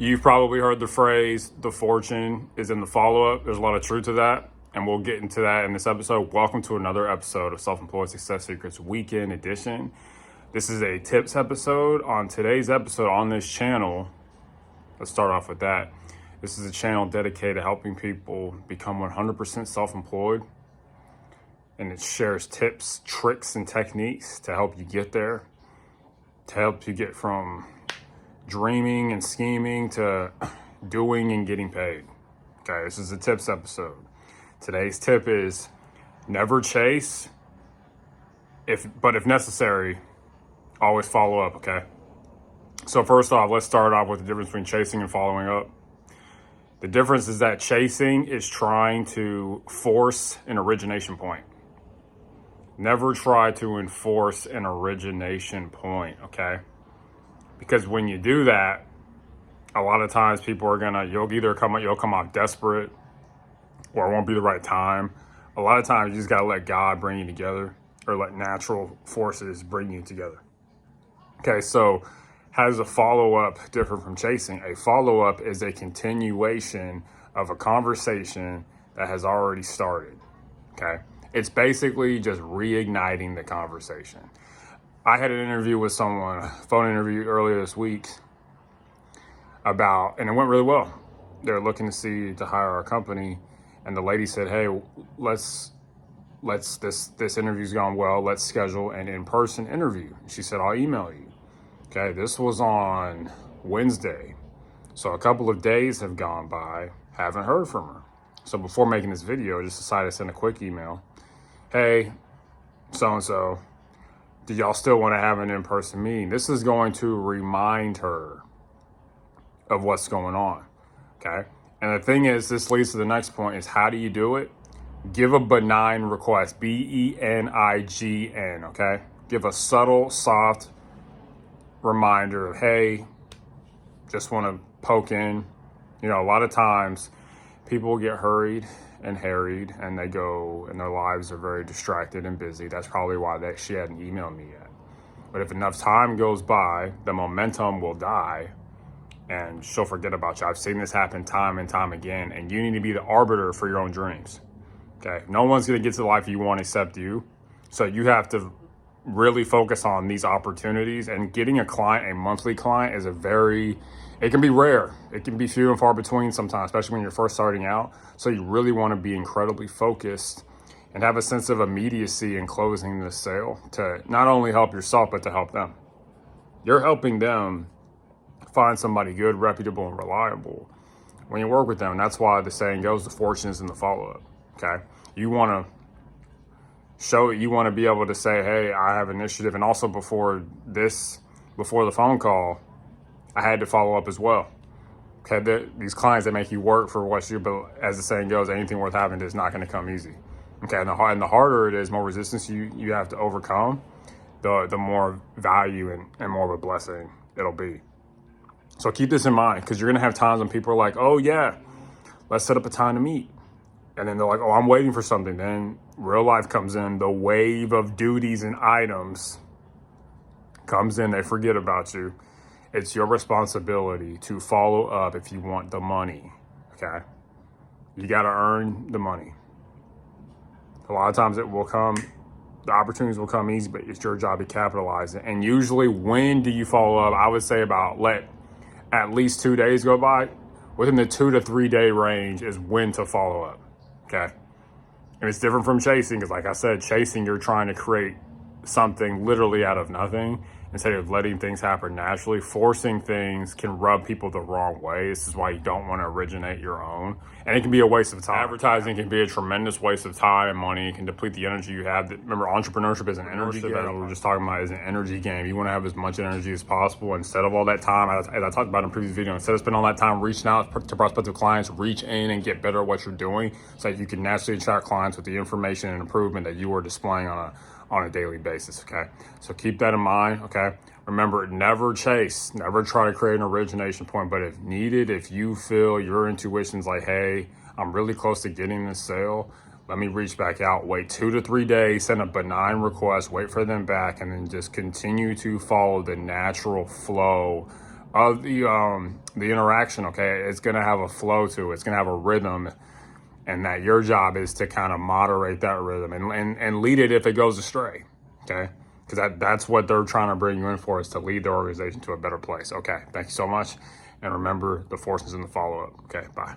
You've probably heard the phrase, the fortune is in the follow-up. There's a lot of truth to that, and we'll get into that in this episode. Welcome to another episode of Self-Employed Success Secrets Weekend Edition. This is a tips episode. On today's episode on this channel, let's start off with that. This is a channel dedicated to helping people become 100% self-employed, and it shares tips, tricks, and techniques to help you get there, to help you get from dreaming and scheming to doing and getting paid. Okay, this is a tips episode. Today's tip is never chase, but if necessary, always follow up, okay? So first off, let's start off with the difference between chasing and following up. The difference is that chasing is trying to force an origination point. Never try to enforce an origination point, okay? Because when you do that, a lot of times people are you'll come off desperate, or it won't be the right time. A lot of times you just gotta let God bring you together, or let natural forces bring you together. Okay, so how does a follow-up differ from chasing? A follow-up is a continuation of a conversation that has already started, okay? It's basically just reigniting the conversation. I had an interview with someone, a phone interview earlier this week and it went really well. They're looking to hire our company, and the lady said, "Hey, this interview's gone well. Let's schedule an in-person interview." She said, "I'll email you." Okay, this was on Wednesday. So a couple of days have gone by, haven't heard from her. So before making this video, I just decided to send a quick email. "Hey, so-and-so, do y'all still want to have an in-person meeting?" This is going to remind her of what's going on, okay? And the thing is, this leads to the next point, is how do you do it? Give a benign request, BENIGN, okay? Give a subtle, soft reminder of, hey, just want to poke in. You know, a lot of times people get hurried and harried, and they go, and their lives are very distracted and busy. That's probably why she hadn't emailed me yet. But if enough time goes by, the momentum will die, and she'll forget about you. I've seen this happen time and time again, and you need to be the arbiter for your own dreams, okay? No one's going to get to the life you want except you, so you have to really focus on these opportunities. And getting a monthly client is it can be rare. It can be few and far between sometimes, especially when you're first starting out. So you really want to be incredibly focused and have a sense of immediacy in closing this sale to not only help yourself, but to help them. You're helping them find somebody good, reputable, and reliable when you work with them. And that's why the saying goes, the fortune is in the follow-up, okay? You want to be able to say, hey, I have initiative. And also before the phone call, I had to follow up as well. Okay, these clients that make you work for what but as the saying goes, anything worth having is not going to come easy. Okay, and the harder it is, more resistance you have to overcome, the more value and more of a blessing it'll be. So keep this in mind, because you're going to have times when people are like, oh yeah, let's set up a time to meet. And then they're like, oh, I'm waiting for something. Then real life comes in, the wave of duties and items comes in, they forget about you. It's your responsibility to follow up if you want the money, okay? You got to earn the money. A lot of times the opportunities will come easy, but it's your job to capitalize it. And usually, when do you follow up? I would say let at least 2 days go by. Within the 2 to 3 day range is when to follow up, okay? And it's different from chasing, because like I said, chasing, you're trying to create something literally out of nothing instead of letting things happen naturally. Forcing things can rub people the wrong way. This is why you don't want to originate your own. And it can be a waste of time. Advertising can be a tremendous waste of time and money. It can deplete the energy you have. Remember, entrepreneurship is an energy game. We were just talking about is an energy game. You want to have as much energy as possible. Instead of all that time, as I talked about in a previous video, instead of spending all that time reaching out to prospective clients, reach in and get better at what you're doing so that you can naturally attract clients with the information and improvement that you are displaying on a daily basis, okay? So keep that in mind, okay? Remember, never chase, never try to create an origination point, but if needed, if you feel your intuition's like, hey, I'm really close to getting this sale, let me reach back out, wait 2 to 3 days, send a benign request, wait for them back, and then just continue to follow the natural flow of the interaction. Okay, it's gonna have a flow to it. It's gonna have a rhythm, and that your job is to kind of moderate that rhythm and lead it if it goes astray. Okay, because that's what they're trying to bring you in for, is to lead the organization to a better place. Okay, thank you so much, and remember, the force is in the follow up. Okay, bye.